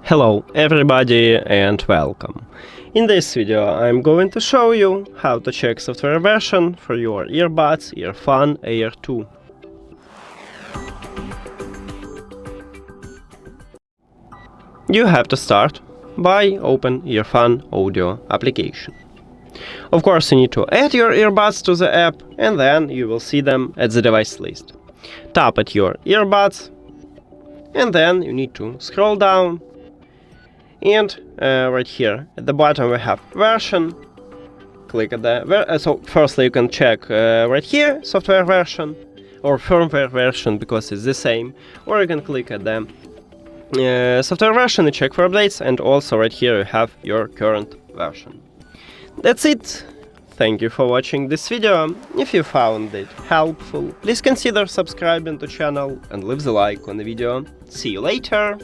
Hello everybody and welcome. In this video I'm going to show you how to check software version for your earbuds EARFUN Air 2. You have to start by open EARFUN audio application. Of course you need to add your earbuds to the app and then you will see them at the device list. Tap at your earbuds and then you need to scroll down. And right here at the bottom we have version. Click at the so firstly you can check right here software version or firmware version because it's the same, or you can click at the software version and check for updates, and also right here you have your current version. That's it. Thank you for watching this video. If you found it helpful, please consider subscribing to the channel and leave the like on the video. See you later.